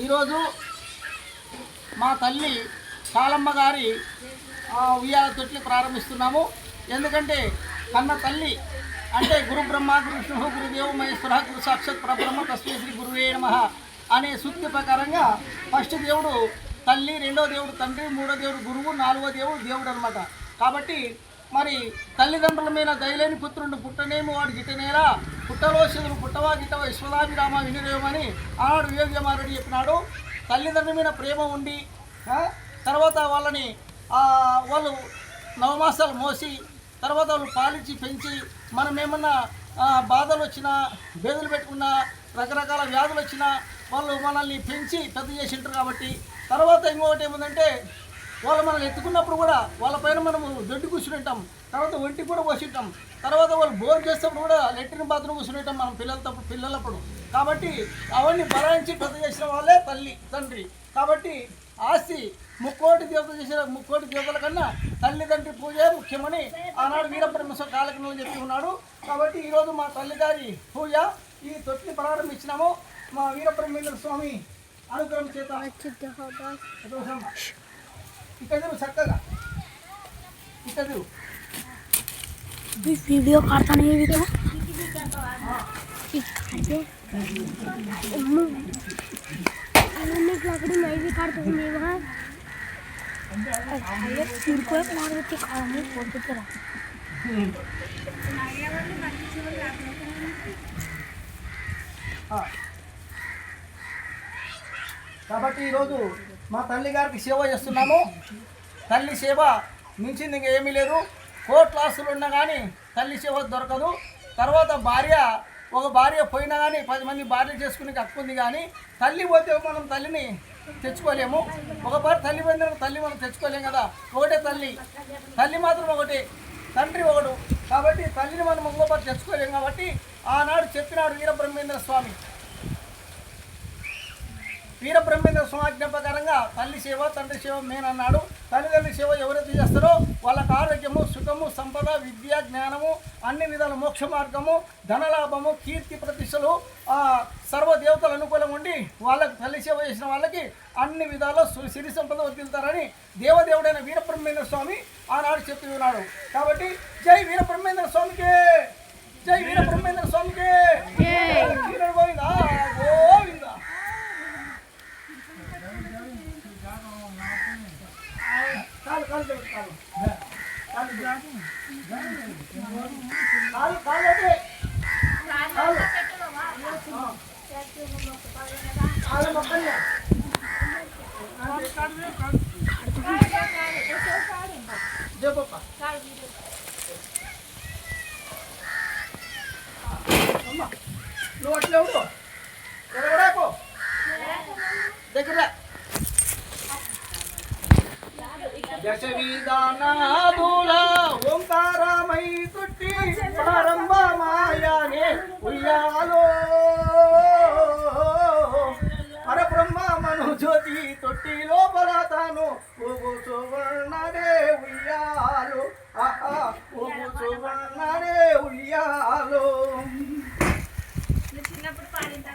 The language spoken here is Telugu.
ఈరోజు మా తల్లి కాలమ్మ గారి ఉయ్యాల తొట్టి ప్రారంభిస్తున్నాము. ఎందుకంటే కన్న తల్లి అంటే గురు బ్రహ్మ గురు విష్ణు గురుదేవ మహేశ్వర గురు సాక్షాత్ పరబ్రహ్మ తస్మై శ్రీ గురువే నమః అనే సూక్తి ప్రకారంగా ఫస్ట్ దేవుడు తల్లి, రెండో దేవుడు తండ్రి, మూడో దేవుడు గురువు, నాలుగో దేవుడు అనమాట. కాబట్టి మరి తల్లిదండ్రుల మీద దయలేని పుత్రుడు పుట్టనేమి వాడు గిట్టనేలా పుట్టలో శివుడు పుట్టవా గిట్టవా విశ్వదాభిరామ వినిరేమని ఆనాడు వివేకమారెడ్డి చెప్పినాడు. తల్లిదండ్రుల మీద ప్రేమ ఉండి తర్వాత వాళ్ళని వాళ్ళు నవమాసాలు మోసి తర్వాత వాళ్ళు పాలించి పెంచి మనం ఏమన్నా బాధలు వచ్చినా బేదులు పెట్టుకున్నా రకరకాల వ్యాధులు వచ్చినా వాళ్ళు మనల్ని పెంచి పెద్ద చేసి ఉంటారు. కాబట్టి తర్వాత ఇంకొకటి ఏముందంటే వాళ్ళు మనం ఎత్తుకున్నప్పుడు కూడా వాళ్ళపైన మనము దొడ్డి కూర్చుని ఉంటాం, తర్వాత ఒంటికి కూడా పోసి ఉంటాం, తర్వాత వాళ్ళు బోర్ చేసేటప్పుడు కూడా లెట్రిన్ బాత్రూమ్ కూర్చుని ఉంటాం మనం పిల్లలప్పుడు. కాబట్టి అవన్నీ బలాయించి పెద్ద చేసిన వాళ్ళే తల్లి తండ్రి. కాబట్టి ఆస్తి ముక్కోటి దేవతల కన్నా తల్లిదండ్రి పూజే ముఖ్యమని ఆనాడు వీరబ్రహ్మేశ్వర కాలజ్ఞులు చెప్పి ఉన్నాడు. కాబట్టి ఈరోజు మా తల్లిగారి పూజ ఈ తొట్టిని ప్రారంభించినాము. మా వీరబ్రహ్మేంద్ర స్వామి అనుగ్రహం చేత ఇక్కడ చక్కగా ఇక్కడ वीडियो काटता नहीं है लकड़ी मैं भी काट दूंगी वहाँ सिर को एक मार देते खाने छोड़ देते रहा. కాబట్టి ఈరోజు మా తల్లి గారికి సేవ చేస్తున్నాము. తల్లి సేవ మించింది ఇంకా ఏమీ లేదు. కోర్టు ఆస్తులు ఉన్నా కానీ తల్లి సేవ దొరకదు. తర్వాత ఒక భార్య పోయినా కానీ 10 మంది భార్యలు చేసుకునే హక్కు ఉంది. కానీ తల్లి పోతే మనం తల్లిని తెచ్చుకోలేము. ఒకసారి తల్లి పోయిన తల్లి మనం తెచ్చుకోలేము కదా. ఒకటే తల్లి మాత్రం ఒకటే, తండ్రి ఒకడు. కాబట్టి తల్లిని మనం ఇంకోపాటు తెచ్చుకోలేము. కాబట్టి ఆనాడు చెప్పినాడు వీరబ్రహ్మేంద్ర స్వామి ఆజ్ఞ ప్రకారంగా తల్లి సేవ తండ్రి సేవ మెయిన్ అన్నాడు. తల్లిదండ్రి సేవ ఎవరైతే చేస్తారో వాళ్ళకు ఆరోగ్యము, సుఖము, సంపద, విద్య, జ్ఞానము, అన్ని విధాల మోక్ష మార్గము, ధనలాభము, కీర్తి ప్రతిష్టలు సర్వదేవతలు అనుకూలం ఉండి వాళ్ళకి తల్లి సేవ చేసిన వాళ్ళకి అన్ని విధాలు సిరి సంపద వర్తిల్తారని దేవదేవుడైన వీరబ్రహ్మేంద్ర స్వామి ఆనాడు చెప్పి ఉన్నాడు. కాబట్టి జై వీరబ్రహ్మేంద్ర స్వామికి, జై వీరబ్రహ్మేంద్ర స్వామికి గోవిందా గోవిందా. నువ్వు అట్లే ఉండు ఎరగడాకో దగ్గర దశవిధానాదుల ఓంకారమై తొట్టి ప్రారంభమాయనే ఉయ్యాలో పరబ్రహ్మ మను జ్యోతి తొట్టి లోపల తాను సువర్ణదే ఉయ్యాలు